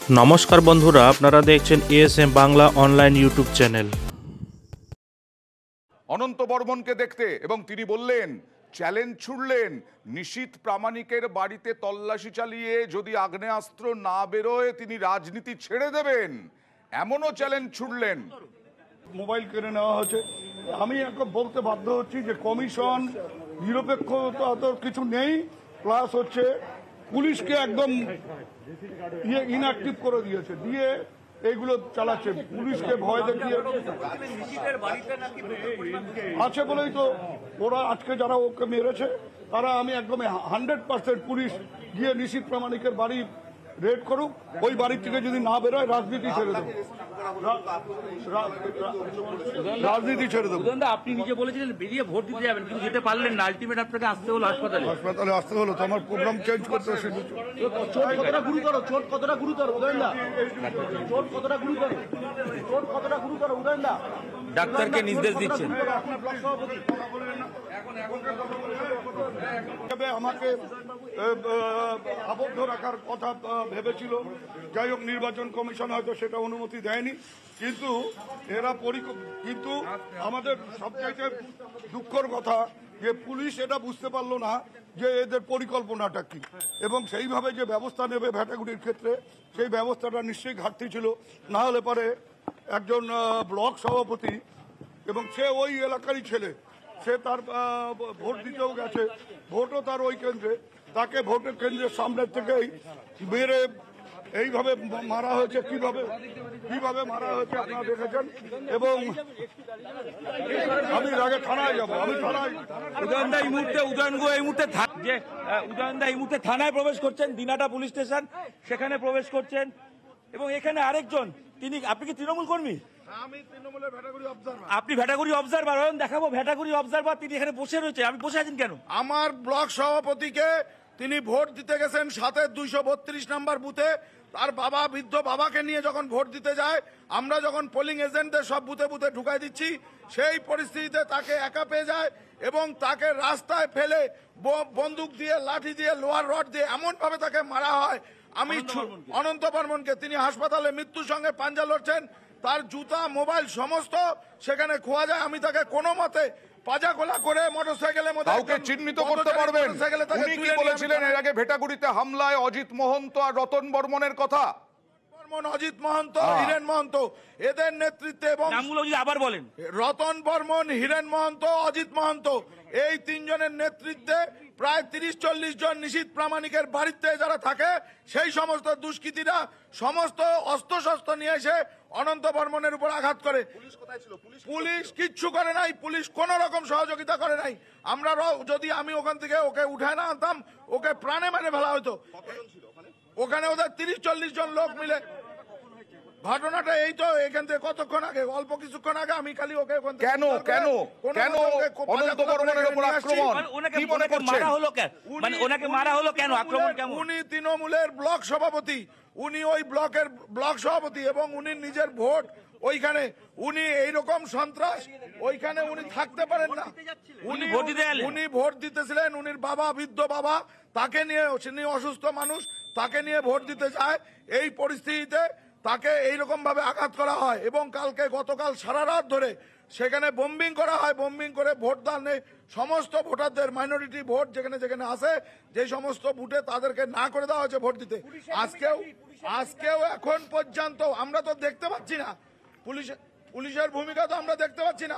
নমস্কার বন্ধুরা, আপনারা দেখছেন ASM Bangla online YouTube channel. Ananta বর্মনকে দেখতে এবং তিনি বললেন, চ্যালেঞ্জ ছুড়লেন, নিশীথ প্রামাণিকের বাড়িতে তল্লাশি চালিয়ে যদি আগ্নেয়াস্ত্র না বেরোয় তিনি রাজনীতি ছেড়ে দেবেন, এমনও চ্যালেঞ্জ ছুড়লেন। মোবাইল কেড়ে নেওয়া হয়েছে। আমি এখন বলতে বাধ্য হচ্ছি যে কমিশন নিরপেক্ষতা তো কিছু নেই, প্লাস হচ্ছে পুলিশকে একদম ইনঅ্যাক্টিভ করে দিয়েছে, দিয়ে এইগুলো চালাচ্ছে, পুলিশকে ভয় দেখিয়ে আছে বলেই তো ওরা আজকে যারা ওকে মেরেছে তারা, আমি একদম 100% পুলিশ গিয়ে নিশীথ প্রামাণিকের বাড়ি রেড করুক, ওই বাড়ির থেকে যদি না বেরোয় রাজনীতি ছেড়ে দেবো, রাজনীতি ছেড়ে দেবো। আপনি নিজে বলেছিলেন বেরিয়ে ভোট দিতে যাবেন, কিন্তু যেতে পারলেন না, আলটিমেট আপনাকে আসতে হলো হাসপাতালে। হাসপাতালে আসতে হলো তো আমার প্রোগ্রাম চেঞ্জ করতে হচ্ছে। চোট কতটা গুরুতর? চোট কতটা গুরুতর উদয়নদা? চোট কতটা গুরুতর? চোট কতটা গুরুতর উদয়নদা? ডাক্তারকে নির্দেশ দিচ্ছেন। আমাকে আবদ্ধ রাখার কথা ভেবেছিল, যাই হোক নির্বাচন কমিশন হয়তো সেটা অনুমতি দেয়নি, কিন্তু এরা কিন্তু আমাদের সবচাইতে দুঃখের কথা যে পুলিশ এটা বুঝতে পারলো না যে এদের পরিকল্পনাটা কি, এবং সেইভাবে যে ব্যবস্থা নেবে ভ্যাটাগুড়ির ক্ষেত্রে সেই ব্যবস্থাটা নিশ্চয়ই ঘাটতি ছিল। না হলে পরে একজন ব্লক সভাপতি, এবং সে ওই এলাকারই ছেলে, সে তার ভোট দিতেও গেছে, ভোটও তার ওই কেন্দ্রে, তাকে ভোটের কেন্দ্রের সামনের থেকেই মেরে এইভাবে মারা হয়েছে। কিভাবে মারা হয়েছে আপনারা দেখেছেন, এবং আমি আগে থানায় যাবো। আমি থানায় উদয়নদা এই মুহূর্তে থানায় প্রবেশ করছেন, দিনাটা পুলিশ স্টেশন, সেখানে প্রবেশ করছেন, এবং এখানে আরেকজন, আপনি কি তৃণমূল কর্মী? আমি তৃণমূলের ভ্যাটাগুড়ি অবজারভার। আপনি ভ্যাটাগুড়ি অবজারভার, দেখাবো ভ্যাটাগুড়ি অবজারভার, তিনি এখানে বসে রয়েছে। আপনি বসে আছেন কেন? আমার ব্লক সভাপতিকে তিনি ভোট দিতে গেছেন 7-এর 232 নম্বর বুথে, তার বাবা, বৃদ্ধ বাবাকে নিয়ে যখন ভোট দিতে যায়, আমরা যখন পোলিং এজেন্টদের সব বুথে বুথে ঢুকাই দিচ্ছি, সেই পরিস্থিতিতে তাকে একা পেয়ে যায় এবং তাকে রাস্তায় ফেলে বন্দুক দিয়ে, লাঠি দিয়ে, লোহার রড দিয়ে এমনভাবে তাকে মারা হয়। আমি অনন্ত বর্মনকে, তিনি হাসপাতালে মৃত্যুর সঙ্গে পাঞ্জা লড়ছেন, তার জুতা, মোবাইল সমস্ত সেখানে খোয়া যায়। আমি তাকে কোনো মতে পাজা খোলা করে মোটরসাইকেলের মধ্যে কাউকে চিহ্নিত করতে পারবেন? উনি কি বলেছিলেন এর আগে ভেটাগুড়িতে হামলায় অজিত মহন্ত আর রতন বর্মনের কথা? অজিত মহন্ত, হীরেন মহন্ত, এদের নেতৃত্বে, এবং আবার বলেন, রতন বর্মন, হীরেন মহন্ত, অজিত মহন্ত, এই তিনজনের নেতৃত্বে প্রায় 30-40 জন নিশীথ প্রামাণিকের বাড়িতে যারা থাকে, সেই সমস্ত দুষ্কৃতীরা সমস্ত অস্ত্রশস্ত্র নিয়ে এসে অনন্ত বর্মনের উপর আঘাত করে। পুলিশ কিচ্ছু করে নাই, পুলিশ কোন রকম সহযোগিতা করে নাই। আমরা যদি আমি ওখান থেকে ওকে উঠায় না আনতাম, ওকে প্রাণে মেরে ফেলা হতো। ওখানে ওদের 30-40 জন লোক মিলে, ঘটনাটা এই তো এখান থেকে কতক্ষণ আগে, অল্প কিছুক্ষণ আগে আমি খালি ওকে কেন অনন্ত বর্মনের উপর আক্রমণ? কি মনে করছেন ওনাকে মারা হলো কেন? আক্রমণ কেন? উনি তৃণমূলের ব্লক সভাপতি, উনি ওই ব্লকের ব্লক সভাপতি, এবং উনি নিজের ভোট ওইখানে, উনি এইরকম সন্ত্রাস ওইখানে উনি থাকতে পারেন না। উনি ভোট দিতেছিলেন, উনির বাবা, বৃদ্ধ বাবা, তাকে নিয়ে, তিনি অসুস্থ মানুষ, তাকে নিয়ে ভোট দিতে যায়। এই পরিস্থিতিতে তাকে এইরকম ভাবে আঘাত করা হয়, এবং গতকাল সারা রাত ধরে সেখানে বোম্বিং করা হয়। বোম্বিং করে ভোটদানে সমস্ত ভোটারদের, মাইনরিটি ভোট যেখানে যেখানে আছে, যে সমস্ত বুথে তাদেরকে না করে দেওয়া হয়েছে ভোট দিতে। আজকেও এখন পর্যন্ত আমরা তো দেখতে পাচ্ছি না পুলিশের ভূমিকা, তো আমরা দেখতে পাচ্ছি না।